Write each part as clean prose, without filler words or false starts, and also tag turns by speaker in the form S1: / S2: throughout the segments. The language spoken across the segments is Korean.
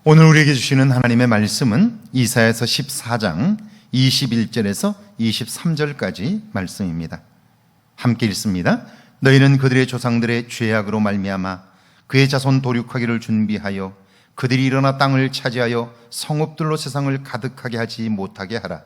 S1: 오늘 우리에게 주시는 하나님의 말씀은 이사야서 14장 21절에서 23절까지 말씀입니다. 함께 읽습니다. 너희는 그들의 조상들의 죄악으로 말미암아 그의 자손 도륙하기를 준비하여 그들이 일어나 땅을 차지하여 성읍들로 세상을 가득하게 하지 못하게 하라.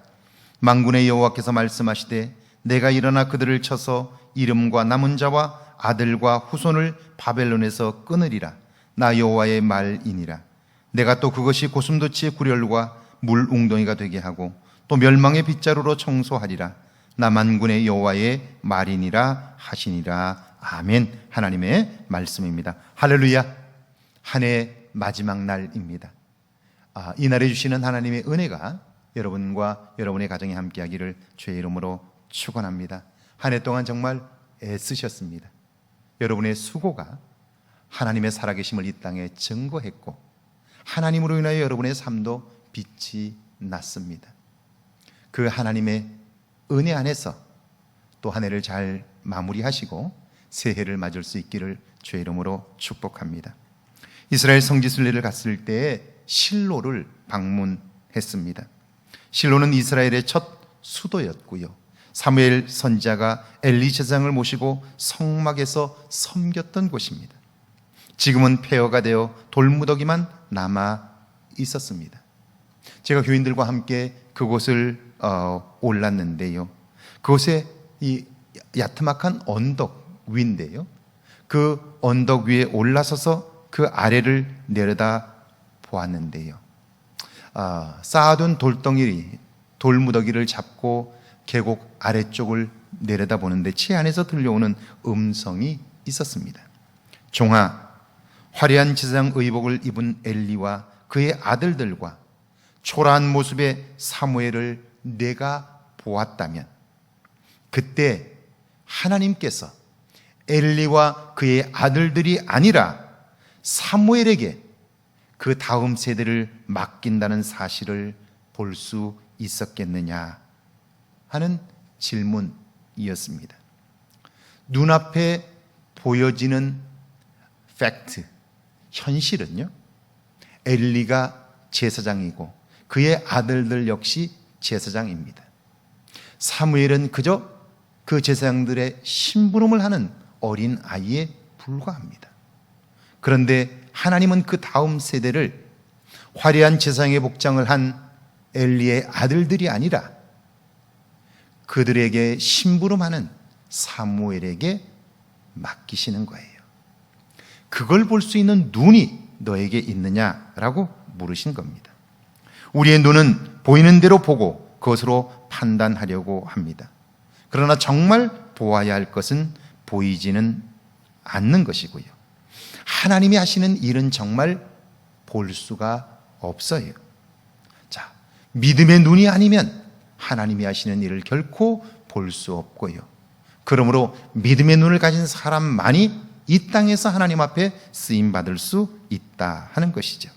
S1: 만군의 여호와께서 말씀하시되 내가 일어나 그들을 쳐서 이름과 남은 자와 아들과 후손을 바벨론에서 끊으리라. 나 여호와의 말이니라. 내가 또 그것이 고슴도치의 구렬과 물 웅덩이가 되게 하고 또 멸망의 빗자루로 청소하리라. 나 만군의 여호와의 말이니라 하시니라. 아멘. 하나님의 말씀입니다. 할렐루야. 한 해 마지막 날입니다. 이날에 주시는 하나님의 은혜가 여러분과 여러분의 가정에 함께하기를 주의 이름으로 축원합니다. 한 해 동안 정말 애쓰셨습니다. 여러분의 수고가 하나님의 살아계심을 이 땅에 증거했고 하나님으로 인하여 여러분의 삶도 빛이 났습니다. 그 하나님의 은혜 안에서 또 한 해를 잘 마무리하시고 새해를 맞을 수 있기를 주의 이름으로 축복합니다. 이스라엘 성지순례를 갔을 때에 실로를 방문했습니다. 실로는 이스라엘의 첫 수도였고요, 사무엘 선지자가 엘리 제사장을 모시고 성막에서 섬겼던 곳입니다. 지금은 폐허가 되어 돌무더기만 남아 있었습니다. 제가 교인들과 함께 그곳을 올랐는데요, 그곳에 이 야트막한 언덕 위인데요, 그 언덕 위에 올라서서 그 아래를 내려다 보았는데요, 쌓아둔 돌무더기를 잡고 계곡 아래쪽을 내려다 보는데 제 안에서 들려오는 음성이 있었습니다. 종아, 화려한 제사장 의복을 입은 엘리와 그의 아들들과 초라한 모습의 사무엘을 내가 보았다면 그때 하나님께서 엘리와 그의 아들들이 아니라 사무엘에게 그 다음 세대를 맡긴다는 사실을 볼 수 있었겠느냐 하는 질문이었습니다. 눈앞에 보여지는 팩트, 현실은요, 엘리가 제사장이고 그의 아들들 역시 제사장입니다. 사무엘은 그저 그 제사장들의 심부름을 하는 어린 아이에 불과합니다. 그런데 하나님은 그 다음 세대를 화려한 제사장의 복장을 한 엘리의 아들들이 아니라 그들에게 심부름하는 사무엘에게 맡기시는 거예요. 그걸 볼 수 있는 눈이 너에게 있느냐라고 물으신 겁니다. 우리의 눈은 보이는 대로 보고 그것으로 판단하려고 합니다. 그러나 정말 보아야 할 것은 보이지는 않는 것이고요, 하나님이 하시는 일은 정말 볼 수가 없어요. 자, 믿음의 눈이 아니면 하나님이 하시는 일을 결코 볼 수 없고요, 그러므로 믿음의 눈을 가진 사람만이 이 땅에서 하나님 앞에 쓰임받을 수 있다 하는 것이죠.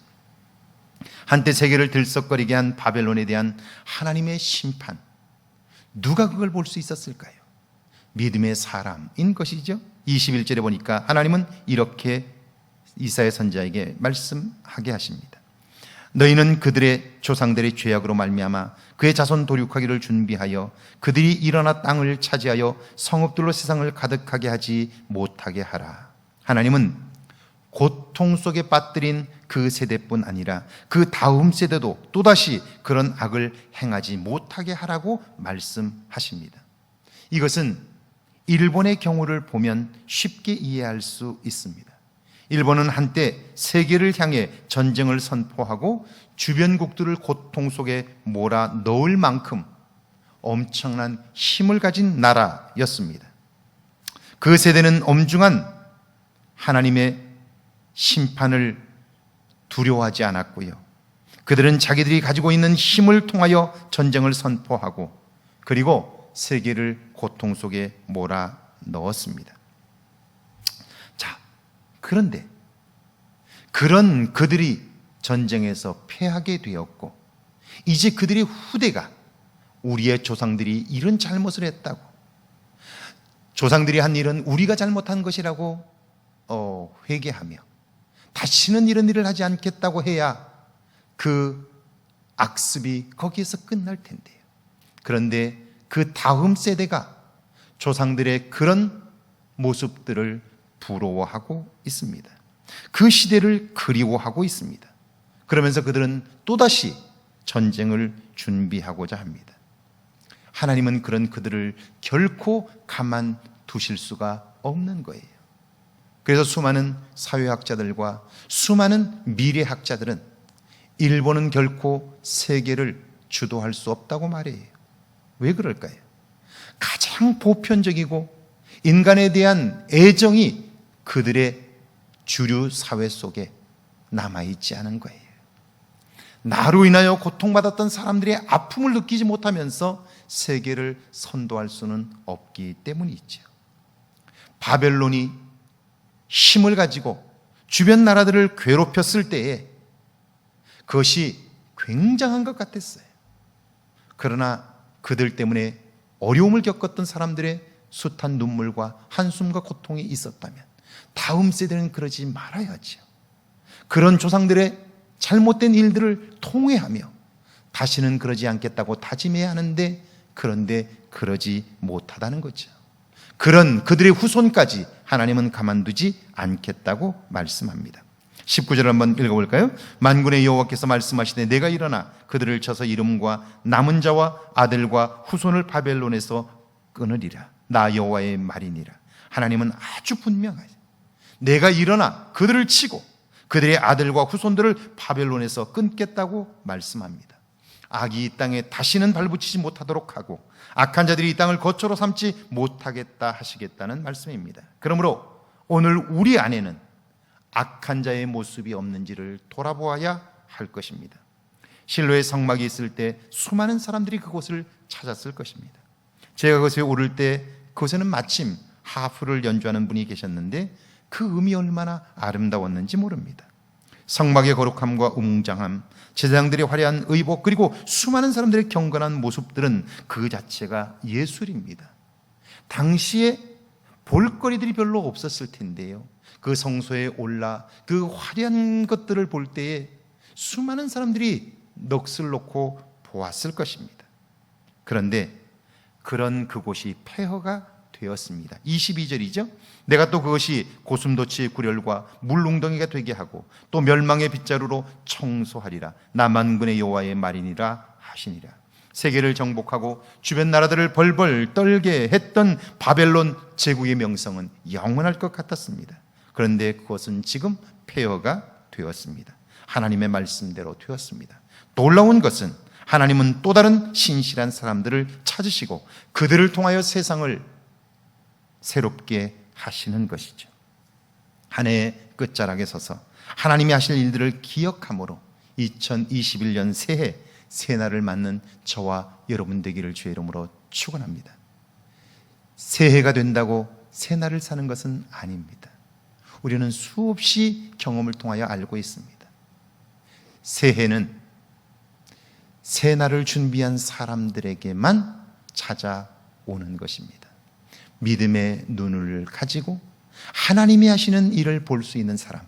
S1: 한때 세계를 들썩거리게 한 바벨론에 대한 하나님의 심판, 누가 그걸 볼 수 있었을까요? 믿음의 사람인 것이죠. 21절에 보니까 하나님은 이렇게 이사야 선지자에게 말씀하게 하십니다. 너희는 그들의 조상들의 죄악으로 말미암아 그의 자손 도륙하기를 준비하여 그들이 일어나 땅을 차지하여 성읍들로 세상을 가득하게 하지 못하게 하라. 하나님은 고통 속에 빠뜨린 그 세대뿐 아니라 그 다음 세대도 또다시 그런 악을 행하지 못하게 하라고 말씀하십니다. 이것은 일본의 경우를 보면 쉽게 이해할 수 있습니다. 일본은 한때 세계를 향해 전쟁을 선포하고 주변국들을 고통 속에 몰아 넣을 만큼 엄청난 힘을 가진 나라였습니다. 그 세대는 엄중한 하나님의 심판을 두려워하지 않았고요, 그들은 자기들이 가지고 있는 힘을 통하여 전쟁을 선포하고 그리고 세계를 고통 속에 몰아 넣었습니다. 자, 그런데 그런 그들이 전쟁에서 패하게 되었고 이제 그들의 후대가 우리의 조상들이 이런 잘못을 했다고, 조상들이 한 일은 우리가 잘못한 것이라고 회개하며 다시는 이런 일을 하지 않겠다고 해야 그 악습이 거기에서 끝날 텐데요. 그런데 그 다음 세대가 조상들의 그런 모습들을 부러워하고 있습니다. 그 시대를 그리워하고 있습니다. 그러면서 그들은 또다시 전쟁을 준비하고자 합니다. 하나님은 그런 그들을 결코 가만 두실 수가 없는 거예요. 그래서 수많은 사회학자들과 수많은 미래학자들은 일본은 결코 세계를 주도할 수 없다고 말해요. 왜 그럴까요? 가장 보편적이고 인간에 대한 애정이 그들의 주류 사회 속에 남아있지 않은 거예요. 나로 인하여 고통받았던 사람들의 아픔을 느끼지 못하면서 세계를 선도할 수는 없기 때문이죠. 바벨론이 힘을 가지고 주변 나라들을 괴롭혔을 때에 그것이 굉장한 것 같았어요. 그러나 그들 때문에 어려움을 겪었던 사람들의 숱한 눈물과 한숨과 고통이 있었다면 다음 세대는 그러지 말아야죠. 그런 조상들의 잘못된 일들을 통회하며 다시는 그러지 않겠다고 다짐해야 하는데, 그런데 그러지 못하다는 거죠. 그런 그들의 후손까지 하나님은 가만두지 않겠다고 말씀합니다. 19절 한번 읽어볼까요? 만군의 여호와께서 말씀하시되 내가 일어나 그들을 쳐서 이름과 남은 자와 아들과 후손을 바벨론에서 끊으리라. 나 여호와의 말이니라. 하나님은 아주 분명하죠. 내가 일어나 그들을 치고 그들의 아들과 후손들을 바벨론에서 끊겠다고 말씀합니다. 악이 이 땅에 다시는 발붙이지 못하도록 하고 악한 자들이 이 땅을 거처로 삼지 못하겠다 하시겠다는 말씀입니다. 그러므로 오늘 우리 안에는 악한 자의 모습이 없는지를 돌아보아야 할 것입니다. 실로의 성막이 있을 때 수많은 사람들이 그곳을 찾았을 것입니다. 제가 그것에 오를 때 그곳에는 마침 하프를 연주하는 분이 계셨는데 그 음이 얼마나 아름다웠는지 모릅니다. 성막의 거룩함과 웅장함, 제사장들의 화려한 의복, 그리고 수많은 사람들의 경건한 모습들은 그 자체가 예술입니다. 당시에 볼거리들이 별로 없었을 텐데요, 그 성소에 올라 그 화려한 것들을 볼 때에 수많은 사람들이 넋을 놓고 보았을 것입니다. 그런데 그런 그곳이 폐허가 되었습니다. 22절이죠. 내가 또 그것이 고슴도치의 굴혈과 물웅덩이가 되게 하고 또 멸망의 빗자루로 청소하리라. 나 만군의 여호와의 말이니라 하시니라. 세계를 정복하고 주변 나라들을 벌벌 떨게 했던 바벨론 제국의 명성은 영원할 것 같았습니다. 그런데 그것은 지금 폐허가 되었습니다. 하나님의 말씀대로 되었습니다. 놀라운 것은 하나님은 또 다른 신실한 사람들을 찾으시고 그들을 통하여 세상을 새롭게 하시는 것이죠. 한 해의 끝자락에 서서 하나님이 하실 일들을 기억함으로 2021년 새해 새날을 맞는 저와 여러분 되기를 주의 이름으로 축원합니다. 새해가 된다고 새날을 사는 것은 아닙니다. 우리는 수없이 경험을 통하여 알고 있습니다. 새해는 새날을 준비한 사람들에게만 찾아오는 것입니다. 믿음의 눈을 가지고 하나님이 하시는 일을 볼 수 있는 사람,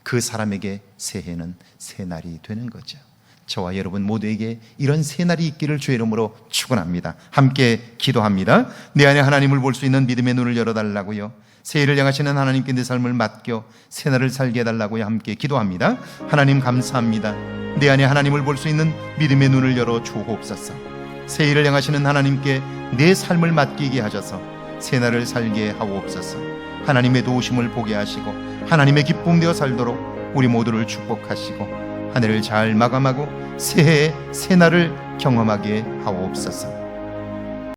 S1: 그 사람에게 새해는 새날이 되는 거죠. 저와 여러분 모두에게 이런 새날이 있기를 주의 이름으로 축원합니다. 함께 기도합니다. 내 안에 하나님을 볼 수 있는 믿음의 눈을 열어달라고요, 새해를 향하시는 하나님께 내 삶을 맡겨 새날을 살게 해달라고요, 함께 기도합니다. 하나님 감사합니다. 내 안에 하나님을 볼 수 있는 믿음의 눈을 열어 주옵소서. 새해를 향하시는 하나님께 내 삶을 맡기게 하셔서 새날을 살게 하옵소서. 하나님의 도우심을 보게 하시고 하나님의 기쁨 되어 살도록 우리 모두를 축복하시고 한 해를 잘 마감하고 새해의 새날을 경험하게 하옵소서.